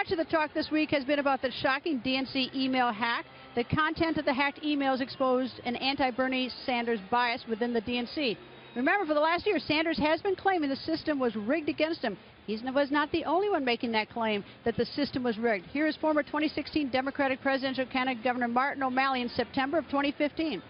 much of the talk this week has been about the shocking DNC email hack. The content of the hacked emails exposed an anti-Bernie Sanders bias within the DNC. Remember, for the last year, Sanders has been claiming the system was rigged against him. He was not the only one making that claim that the system was rigged. Here is former 2016 Democratic presidential candidate Governor Martin O'Malley in September of 2015.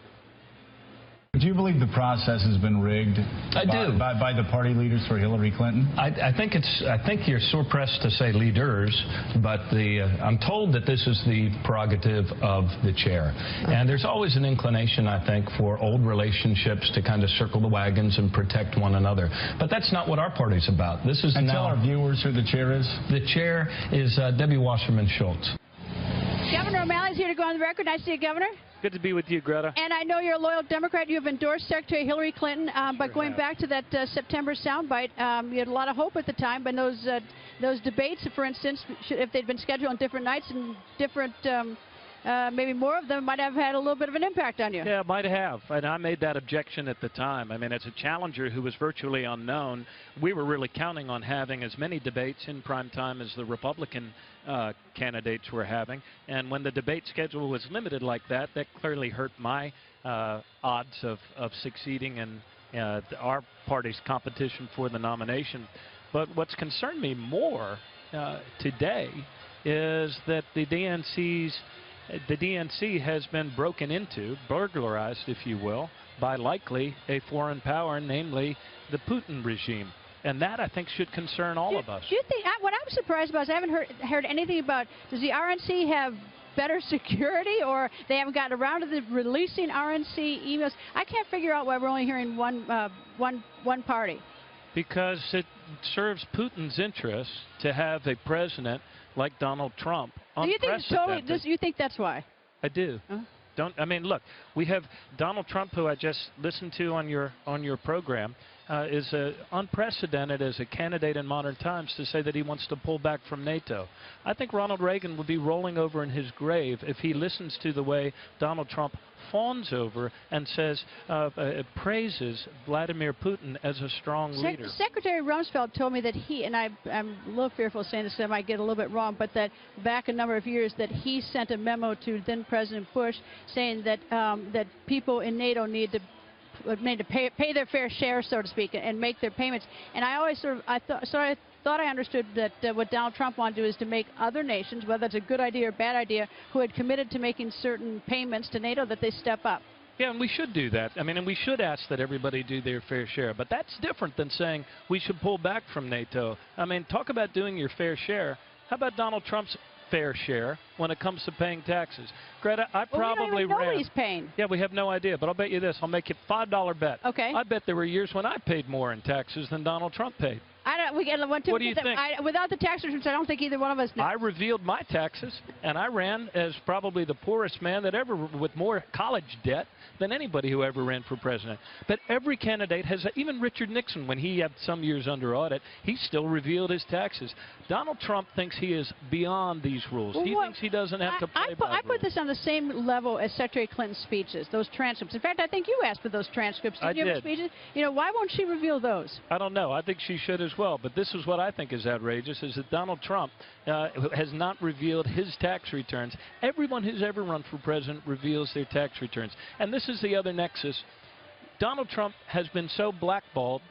Do you believe the process has been rigged by the party leaders for Hillary Clinton? I think you're sore pressed to say leaders, but I'm told that this is the prerogative of the chair. And there's always an inclination, I think, for old relationships to kind of circle the wagons and protect one another. But that's not what our party's about. This is and now, tell our viewers who the chair is. The chair is Debbie Wasserman Schultz. Governor O'Malley's here to go on the record. Nice to see you, Governor. Good to be with you, Greta. And I know you're a loyal Democrat. You have endorsed Secretary Hillary Clinton, but going back to that September soundbite, you had a lot of hope at the time. But those debates, for instance, if they'd been scheduled on different nights and different, maybe more of them, might have had a little bit of an impact on you. Yeah, might have. And I made that objection at the time. I mean, as a challenger who was virtually unknown, we were really counting on having as many debates in prime time as the Republican candidates were having. And when the debate schedule was limited like that, that clearly hurt my odds of succeeding in our party's competition for the nomination. But what's concerned me more today is that the DNC has been broken into, burglarized, if you will, by likely a foreign power, namely the Putin regime. And that, I think, should concern all of us. Do you think, what I'm surprised about is I haven't heard anything about, does the RNC have better security, or they haven't gotten around to releasing RNC emails? I can't figure out why we're only hearing one party. Because it serves Putin's interest to have a president like Donald Trump. Do you think you think that's why? I do. I mean, look, we have Donald Trump, who I just listened to on your program, is unprecedented as a candidate in modern times to say that he wants to pull back from NATO. I think Ronald Reagan would be rolling over in his grave if he listens to the way Donald Trump fawns over and says, praises Vladimir Putin as a strong leader. Secretary Rumsfeld told me that he, and I'm a little fearful of saying this, I might get a little bit wrong, but that back a number of years that he sent a memo to then President Bush saying that that people in NATO need to pay their fair share, so to speak, and make their payments. And I always I thought I understood that what Donald Trump wanted to do is to make other nations, whether it's a good idea or bad idea, who had committed to making certain payments to NATO, that they step up. Yeah, and we should do that. I mean, and we should ask that everybody do their fair share. But that's different than saying we should pull back from NATO. I mean, talk about doing your fair share. How about Donald Trump's fair share when it comes to paying taxes? Greta, I probably we don't even know what he's paying. Yeah, we have no idea, but I'll bet you this. I'll make you a $5 bet. Okay. I bet there were years when I paid more in taxes than Donald Trump paid. What do you think? Without the tax returns, I don't think either one of us knew. I revealed my taxes, and I ran as probably the poorest man that ever, with more college debt than anybody who ever ran for president. But every candidate has, even Richard Nixon, when he had some years under audit, he still revealed his taxes. Donald Trump thinks he is beyond these rules. He thinks he doesn't have to play by I put this on the same level as Secretary Clinton's speeches, those transcripts. In fact, I think you asked for those transcripts. Didn't you have speeches? You know, why won't she reveal those? I don't know. I think she should as well. But this is what I think is outrageous, is that Donald Trump has not revealed his tax returns. Everyone who's ever run for president reveals their tax returns. And this is the other nexus. Donald Trump has been so blackballed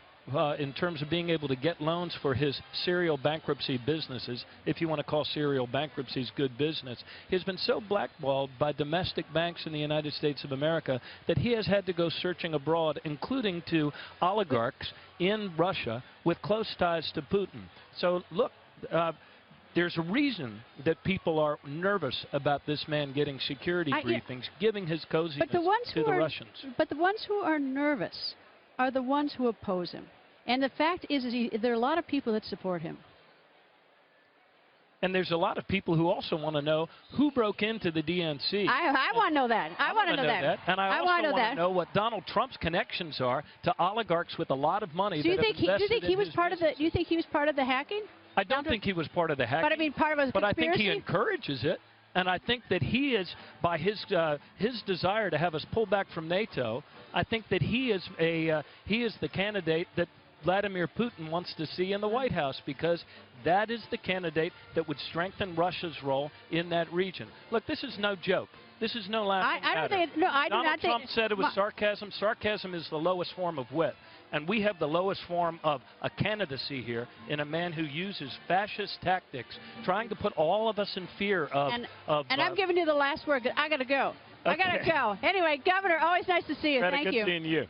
in terms of being able to get loans for his serial bankruptcy businesses, if you want to call serial bankruptcies good business. He has been so blackballed by domestic banks in the United States of America that he has had to go searching abroad, including to oligarchs in Russia with close ties to Putin. So, look, there's a reason that people are nervous about this man getting security briefings, giving his coziness to the Russians. But the ones who are nervous are the ones who oppose him. And the fact is there are a lot of people that support him. And there's a lot of people who also want to know who broke into the DNC. I want to know that. I want to know that. And I also want to know what Donald Trump's connections are to oligarchs with a lot of money. Do you think he was part of the? Do you think he was part of the hacking? I don't think he was part of the hacking. But I mean, part of a conspiracy. But I think he encourages it. And I think that he is, by his desire to have us pull back from NATO, I think that he is the candidate that Vladimir Putin wants to see in the White House, because that is the candidate that would strengthen Russia's role in that region. Look, this is no joke. This is no laughing matter. I don't think. No, I do not think. Donald Trump said it was sarcasm. Sarcasm is the lowest form of wit. And we have the lowest form of a candidacy here in a man who uses fascist tactics, trying to put all of us in fear of. And I'm giving you the last word. I got to go. Okay. I got to go. Anyway, Governor, always nice to see you. Thank you. Good seeing you.